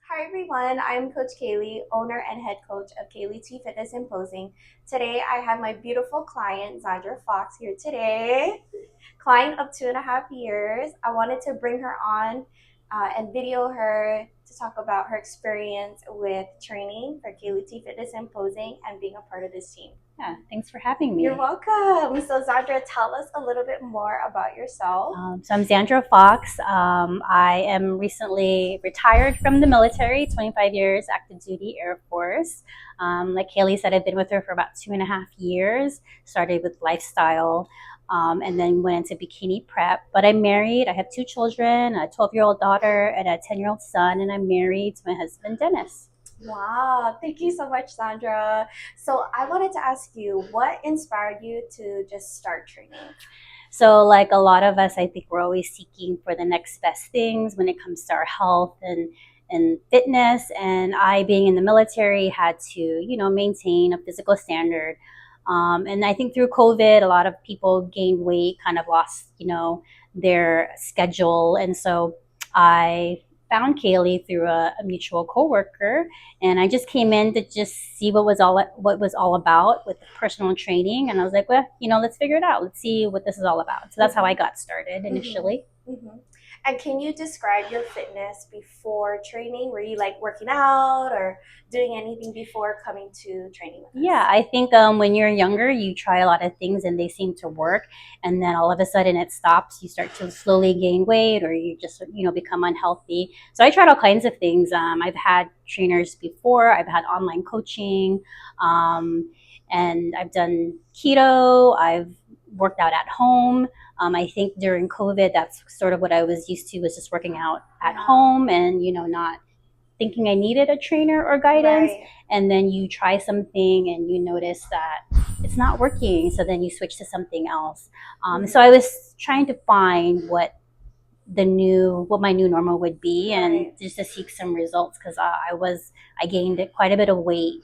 Hi everyone, I'm Coach Kayli, owner and head coach of Kayli T Fitness and Posing. Today I have my beautiful client, Zandra Fox, here today. Client of 2.5 years. I wanted to bring her on and video her to talk about her experience with training for Kayli T Fitness and Posing and being a part of this team. Yeah, thanks for having You're me. welcome. So Zandra, tell us a little bit more about yourself. So I'm Zandra Fox. I am recently retired from the military, 25 years, active duty Air Force. Like Kayli said, I've been with her for about 2.5 years. Started with lifestyle, and then went into bikini prep. But I'm married. I have two children, a 12-year-old daughter and a 10-year-old son, and I'm married to my husband, Dennis. Wow, thank you so much, Sandra. So I wanted to ask you, what inspired you to just start training? So, like a lot of us, I think we're always seeking for the next best things when it comes to our health and fitness. And I, being in the military, had to, maintain a physical standard. And I think through COVID, a lot of people gained weight, kind of lost, their schedule. And so I found Kayli through a mutual coworker, and I just came in to just see what was all about with personal training. And I was like, well, let's figure it out. Let's see what this is all about. So that's how I got started initially. Mm-hmm. And can you describe your fitness before training? Were you like working out or doing anything before coming to training with us? Yeah, I think when you're younger, you try a lot of things and they seem to work, and then all of a sudden it stops. You start to slowly gain weight, or you just become unhealthy. So I tried all kinds of things. I've had trainers before. I've had online coaching, and I've done keto. I've worked out at home. I think during COVID, that's sort of what I was used to, was just working out at home and not thinking I needed a trainer or guidance. Right. And then you try something and you notice that it's not working. So then you switch to something else. So I was trying to find what my new normal would be, and Right. just to seek some results, because I gained quite a bit of weight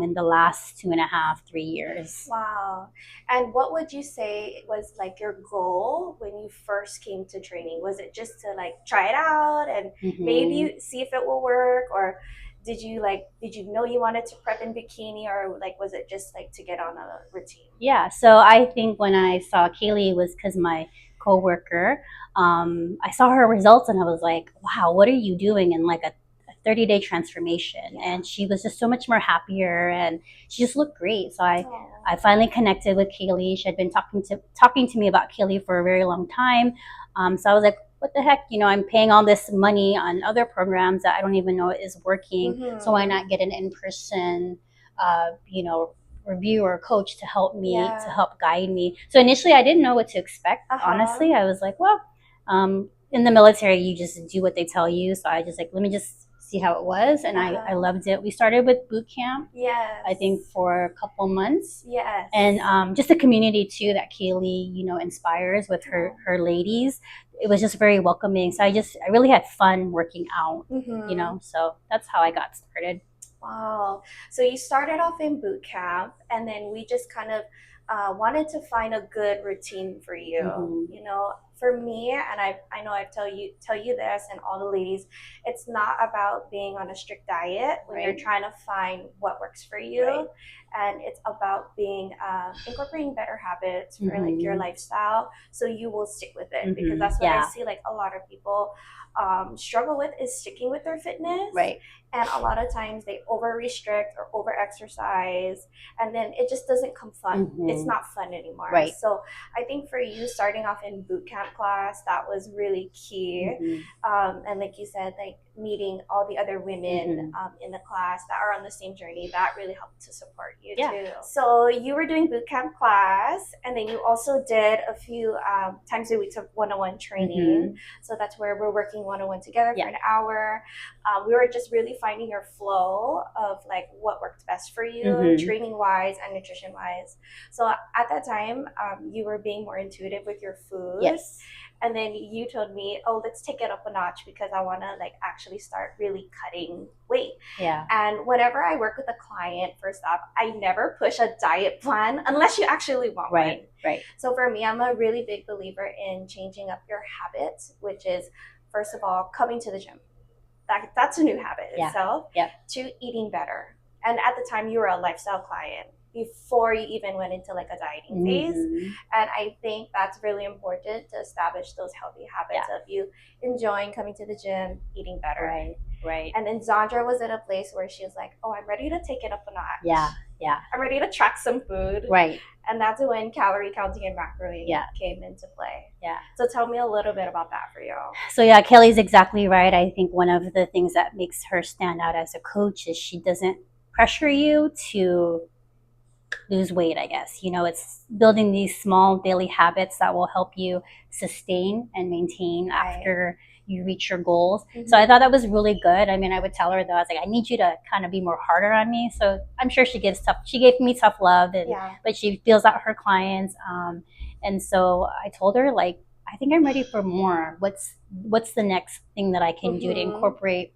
in the last 2.5, 3 years. Wow. And what would you say was like your goal when you first came to training? Was it just to like try it out and maybe see if it will work, or did you know you wanted to prep in bikini, or like was it just like to get on a routine? Yeah, so I think when I saw Kaylee, it was because my coworker, I saw her results and I was like, wow, what are you doing in like a 30-day transformation? Yeah. And she was just so much more happier, and she just looked great. So Aw. I finally connected with Kaylee. She had been talking to me about Kaylee for a very long time. So I was like, what the heck? I'm paying all this money on other programs that I don't even know is working. So why not get an in-person, uh, you know, review or coach to help me, to help guide me. So initially, I didn't know what to expect. Honestly, I was like, well, in the military, you just do what they tell you. So I just like, let me just see how it was, and I loved it. We started with boot camp, Yes. I think, for a couple months. Yes. And just a community too that Kaylee, inspires with her ladies. It was just very welcoming. So I really had fun working out. So that's how I got started. Wow. So you started off in boot camp, and then we just kind of wanted to find a good routine for you. You know, for me, and I know I tell you this, and all the ladies, it's not about being on a strict diet when you're trying to find what works for you, and it's about being incorporating better habits for like your lifestyle, so you will stick with it, because that's what I see like a lot of people struggle with, is sticking with their fitness. Right. And a lot of times they over restrict or over exercise, and then it just doesn't come fun. It's not fun anymore. Right. So I think for you, starting off in boot camp class, that was really key. And like you said, like meeting all the other women in the class that are on the same journey, that really helped to support you too. So you were doing boot camp class, and then you also did a few times a week of one-on-one training. So that's where we're working one-on-one together for an hour. We were just really finding your flow of like what worked best for you, training wise and nutrition wise. So at that time, you were being more intuitive with your food. Yes. And then you told me, oh, let's take it up a notch, because I want to like actually start really cutting weight. Yeah. And whenever I work with a client, first off, I never push a diet plan unless you actually want one. Right. So for me, I'm a really big believer in changing up your habits, which is, first of all, coming to the gym. that's a new habit itself, Yep. to eating better. And at the time, you were a lifestyle client before you even went into like a dieting phase. And I think that's really important to establish those healthy habits of you enjoying coming to the gym, eating better. Right. And then Zandra was at a place where she was like, oh, I'm ready to take it up a notch. Yeah. I'm ready to track some food. Right. And that's when calorie counting and macroing came into play. Yeah. So tell me a little bit about that for you. So yeah, Kayli's exactly right. I think one of the things that makes her stand out as a coach is she doesn't pressure you to lose weight, I guess. You know, it's building these small daily habits that will help you sustain and maintain after you reach your goals. So I thought that was really good. I mean, I would tell her though, I was like, I need you to kind of be more harder on me. So I'm sure she gave me tough love, and but she feels out her clients. And so I told her, like, I think I'm ready for more. What's the next thing that I can do to incorporate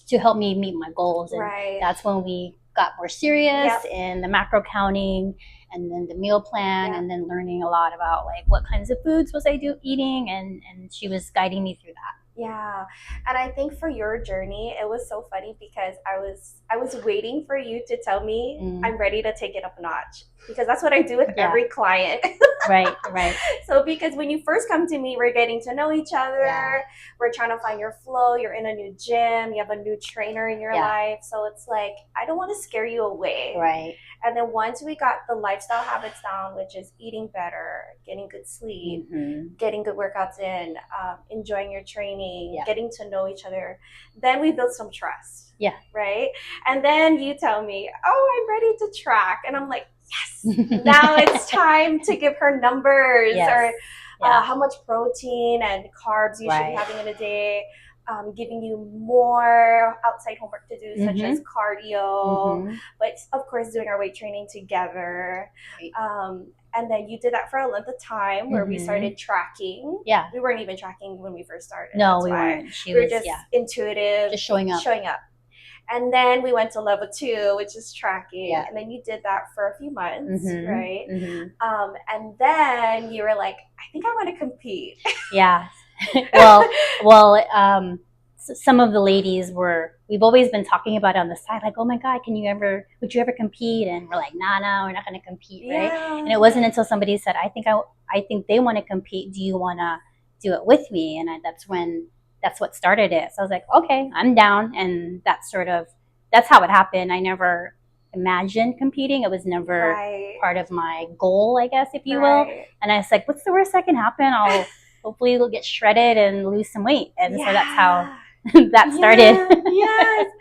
to help me meet my goals? And that's when we got more serious in the macro counting, and then the meal plan, and then learning a lot about like what kinds of foods was I eating, and she was guiding me through that. Yeah. And I think for your journey, it was so funny because I was waiting for you to tell me I'm ready to take it up a notch, because that's what I do with every client. Right. So because when you first come to me, we're getting to know each other. We're trying to find your flow. You're in a new gym. You have a new trainer in your life. So it's like, I don't want to scare you away. Right. And then once we got the lifestyle habits down, which is eating better, getting good sleep, getting good workouts in, enjoying your training, getting to know each other, then we built some trust. Yeah. Right? And then you tell me, oh, I'm ready to track. And I'm like, yes, now it's time to give her numbers or how much protein and carbs you should be having in a day. Giving you more outside homework to do, such as cardio, but of course doing our weight training together. And then you did that for a length of time where we started tracking. Yeah. We weren't even tracking when we first started. No, we weren't. We were just intuitive. Just showing up. And then we went to level 2, which is tracking. And then you did that for a few months, right? And then you were like, I think I want to compete. Yeah. Some of the ladies we've always been talking about it on the side, like, oh my God, would you ever compete? And we're like, nah, we're not going to compete, right? And it wasn't until somebody said, I think they want to compete. Do you want to do it with me? And that's what started it. So I was like, okay, I'm down. And that's how it happened. I never imagined competing. It was never part of my goal, I guess, if you will. And I was like, what's the worst that can happen? Hopefully it'll get shredded and lose some weight. And so that's how that started. Yes.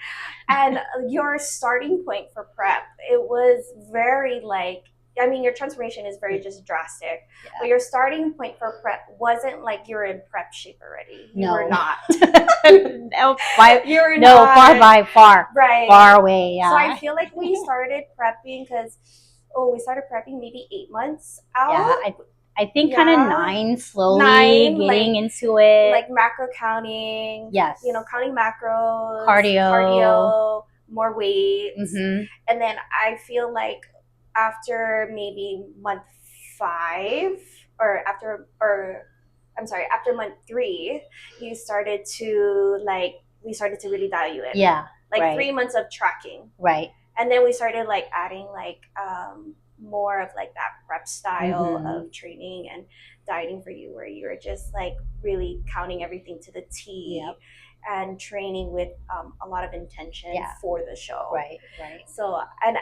And your starting point for prep, it was very your transformation is very just drastic. But your starting point for prep wasn't like you're in prep shape already. You were not. Far away. Yeah. So I feel like we started prepping maybe 8 months out. Yeah, I think kind of 9, slowly getting into it. Like macro counting. Yes. Counting macros. Cardio. More weights. And then I feel like after maybe month 5 after month 3, we started to really dial you in. Yeah. 3 months of tracking. Right. And then we started adding more of that prep style of training and dieting for you, where you're just really counting everything to the T and training with a lot of intention for the show. Right. So and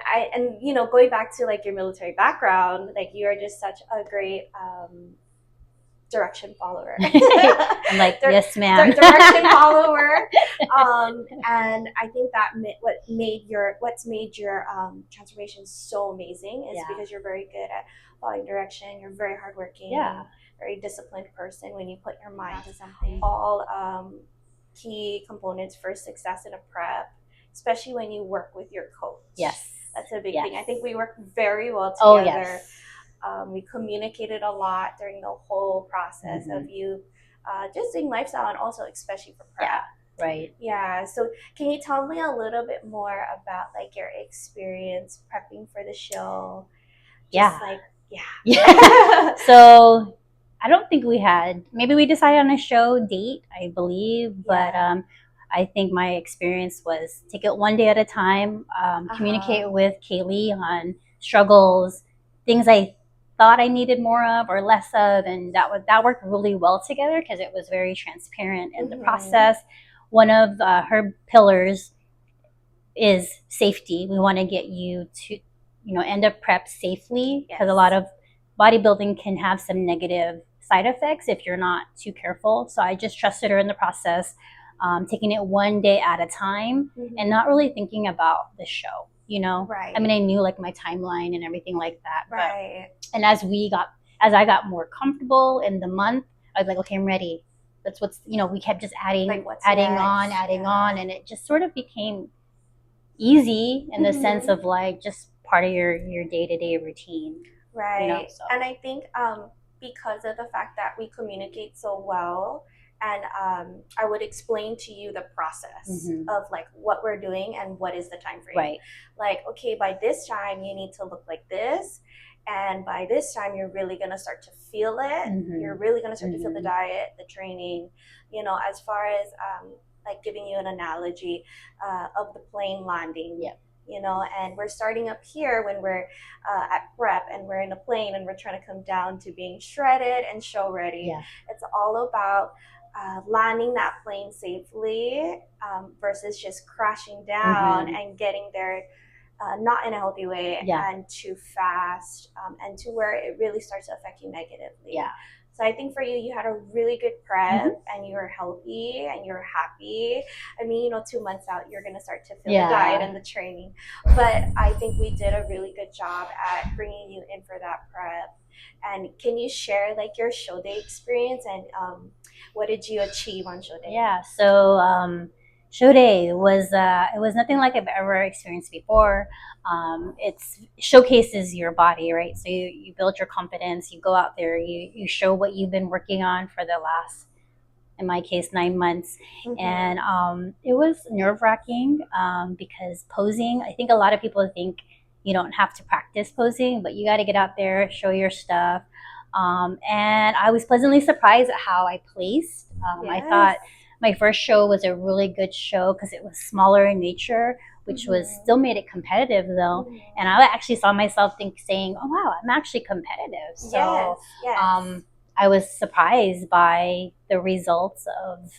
going back to your military background, you're just such a great direction follower. I'm like, yes, ma'am. Direction follower. And I think that what's made your transformation so amazing is because you're very good at following direction. You're very hardworking. Very disciplined person when you put your mind to something. All key components for success in a prep, especially when you work with your coach. Yes. That's a big thing. I think we work very well together. Oh, yes. We communicated a lot during the whole process of you just doing lifestyle, and also especially for prep. Yeah, right. Yeah. So can you tell me a little bit more about your experience prepping for the show? So I don't think maybe we decided on a show date, I believe, but I think my experience was take it one day at a time, communicate with Kayli on struggles, things I thought I needed more of or less of, and that worked really well together because it was very transparent in the process. One of her pillars is safety. We want to get you to, end up prep safely because a lot of bodybuilding can have some negative side effects if you're not too careful. So I just trusted her in the process, taking it one day at a time and not really thinking about the show. Right. I mean, I knew like my timeline and everything like that. Right. And as I got more comfortable in the month, I was like, okay, I'm ready. That's we kept just adding on, and it just sort of became easy in the sense of like just part of your day-to-day routine. Right. So. And I think because of the fact that we communicate so well, and I would explain to you the process of like what we're doing and what is the time frame. Right. Like, okay, by this time you need to look like this, and by this time you're really going to start to feel it. You're really going to start to feel the diet, the training, as far as like giving you an analogy of the plane landing. Yep. And we're starting up here when we're at prep and we're in a plane and we're trying to come down to being shredded and show ready. Yeah. It's all about landing that plane safely versus just crashing down and getting there not in a healthy way and too fast and to where it really starts to affect you negatively. Yeah. So I think for you, you had a really good prep and you were healthy and you're happy. I mean, 2 months out, you're going to start to feel the diet and the training. But I think we did a really good job at bringing you in for that prep. And can you share like your show day experience and what did you achieve on show day? Yeah, so show day was it was nothing like I've ever experienced before. It showcases your body, right? So you build your confidence, you go out there, you show what you've been working on for the last, in my case, 9 months. And it was nerve-wracking because posing, I think a lot of people think you don't have to practice posing, but you got to get out there, show your stuff. And I was pleasantly surprised at how I placed. I thought my first show was a really good show because it was smaller in nature, which was still made it competitive though. And I actually saw myself saying, oh wow, I'm actually competitive. So I was surprised by the results of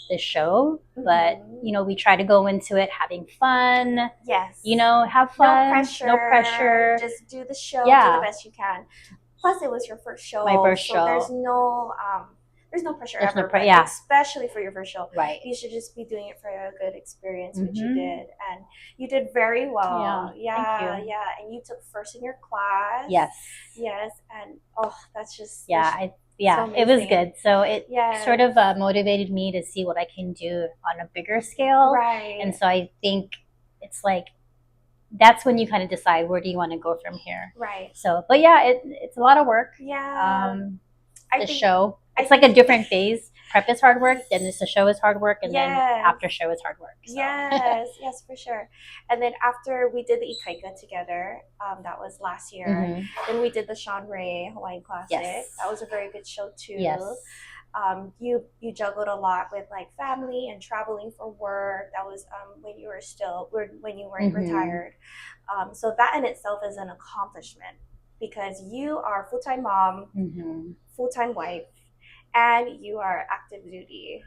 the show, but we try to go into it having fun. Have fun. No pressure. Just do the show, do the best you can. Plus, it was your first show. My first show. There's no pressure ever, especially for your first show. Right. You should just be doing it for a good experience, which you did, and you did very well. Yeah. Thank you. Yeah, and you took first in your class. Yes, and that's just so it was good. So it sort of motivated me to see what I can do on a bigger scale. Right. And so I think it's like that's when you kind of decide where do you want to go from here. Right. So, but it's a lot of work. Yeah. Show. It's like a different phase. Prep is hard work, then the show is hard work, and then after show is hard work. So. Yes, for sure. And then after we did the Ikaika together, that was last year. Then we did the Sean Ray Hawaiian Classic. Yes. That was a very good show too. Yes. You juggled a lot with like family and traveling for work. That was when you weren't retired. So that in itself is an accomplishment because you are a full-time mom, full-time wife, and you are active duty.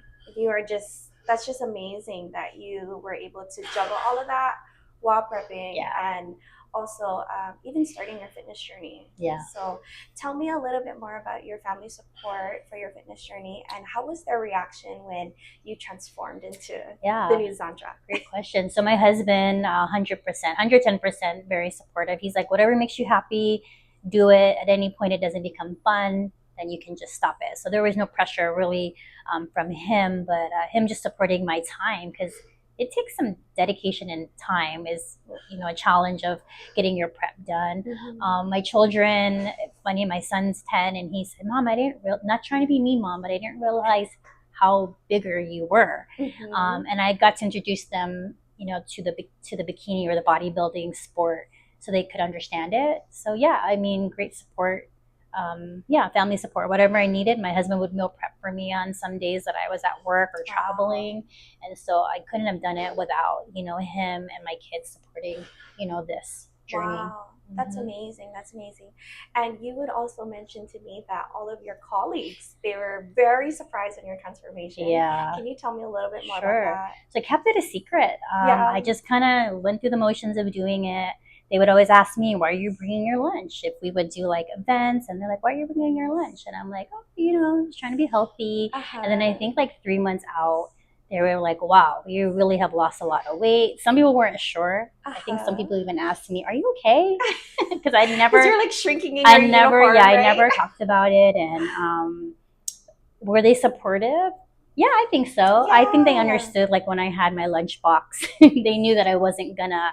That's just amazing that you were able to juggle all of that while prepping and also even starting your fitness journey. Yeah. So tell me a little bit more about your family support for your fitness journey and how was their reaction when you transformed into the new Zandra? Great question. So my husband, 100%, 110% very supportive. He's like, whatever makes you happy, do it. At any point it doesn't become fun, then you can just stop it. So there was no pressure really from him, but him just supporting my time because it takes some dedication and time is, a challenge of getting your prep done. My children, funny, my son's 10 and he said, Mom, not trying to be mean, Mom, but I didn't realize how bigger you were. And I got to introduce them, to the bikini or the bodybuilding sport so they could understand it. So great support yeah, family support. Whatever I needed, my husband would meal prep for me on some days that I was at work or traveling, and so I couldn't have done it without him and my kids supporting this journey. Wow, that's amazing. That's amazing. And you would also mention to me that all of your colleagues, they were very surprised in your transformation. Yeah. Can you tell me a little bit more about Sure. that? So I kept it a secret. Yeah. I just kind of went through the motions of doing it. They would always ask me, why are you bringing your lunch? If we would do like events, and they're like, why are you bringing your lunch? And I'm like, oh, just trying to be healthy. And then I think like 3 months out, they were like, wow, you really have lost a lot of weight. Some people weren't sure. I think some people even asked me, are you okay? Because I never, you're like shrinking in your uniform, yeah, right? I never talked about it. And were they supportive? Yeah, I think so. I think they understood, like when I had my lunch box, they knew that I wasn't gonna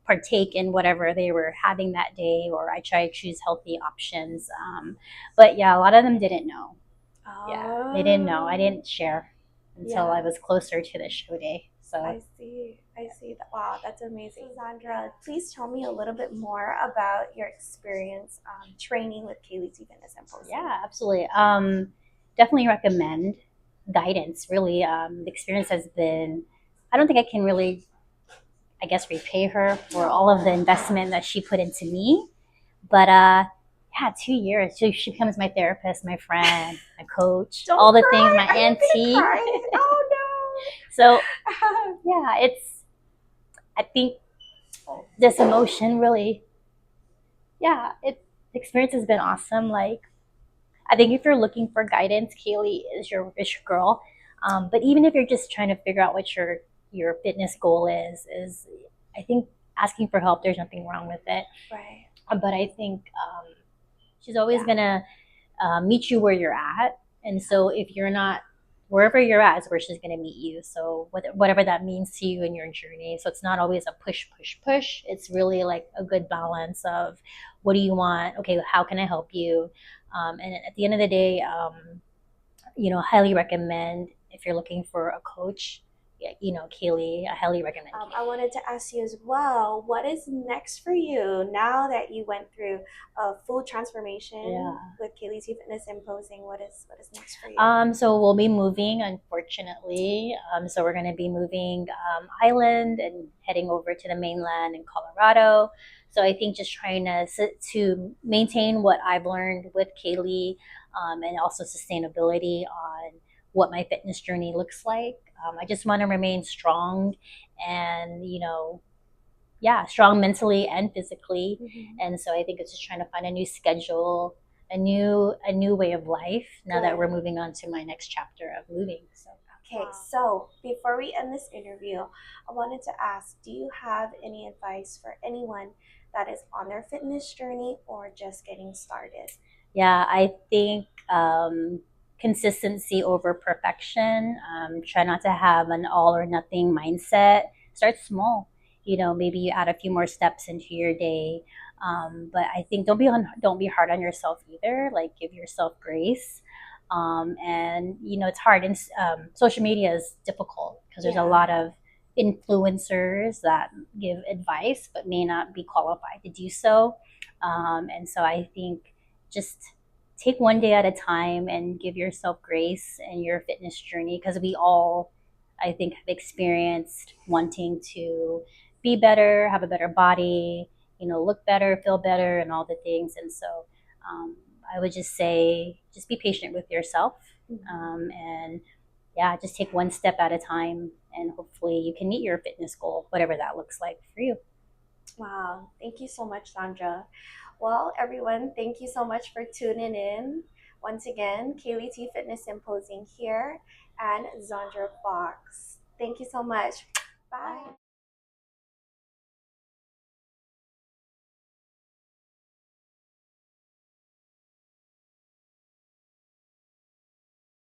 partake in whatever they were having that day, or I try to choose healthy options. But yeah, a lot of them didn't know. Yeah, they didn't know. I didn't share until I was closer to the show day. So I see. I see. Wow, that's amazing. So Zandra, please tell me a little bit more about your experience training with Kayli T Fitness Symposium. Yeah, absolutely. Definitely recommend guidance. Really, the experience has been. I don't think I can really, I guess, repay her for all of the investment that she put into me. But yeah, 2 years. She becomes my therapist, my friend, my coach, all the things, my auntie. Oh no. So yeah, I think this emotion really, yeah, the experience has been awesome. Like, I think if you're looking for guidance, Kayli is your girl. But even if you're just trying to figure out what your fitness goal is I think asking for help, there's nothing wrong with it. Right. But I think she's always gonna meet you where you're at, and so if you're not wherever you're at is where she's gonna meet you. So whatever that means to you in your journey. So it's not always a push, push, push. It's really like a good balance of what do you want? Okay, how can I help you? And at the end of the day, highly recommend if you're looking for a coach. Kayli, I highly recommend. I wanted to ask you as well, what is next for you now that you went through a full transformation with Kayli T Fitness Symposium? What is next for you? So we'll be moving, unfortunately. So we're going to be moving island and heading over to the mainland in Colorado. So I think just trying to maintain what I've learned with Kayli, and also sustainability on what my fitness journey looks like. I just want to remain strong and, strong mentally and physically. And so I think it's just trying to find a new schedule, a new way of life now that we're moving on to my next chapter of moving. So. Okay, so before we end this interview, I wanted to ask, do you have any advice for anyone that is on their fitness journey or just getting started? Yeah, I think consistency over perfection. Try not to have an all or nothing mindset. Start small. Maybe you add a few more steps into your day. But I think don't be hard on yourself either. Like, give yourself grace. And it's hard. And social media is difficult because there's a lot of influencers that give advice but may not be qualified to do so. And so I think just take one day at a time and give yourself grace in your fitness journey, because we all, I think, have experienced wanting to be better, have a better body, look better, feel better, and all the things. And so I would just say, just be patient with yourself, and yeah, just take one step at a time, and hopefully you can meet your fitness goal, whatever that looks like for you. Wow, thank you so much, Zandra. Well, everyone, thank you so much for tuning in. Once again, Kayli T Fitness Symposium here and Zandra Fox. Thank you so much. Bye.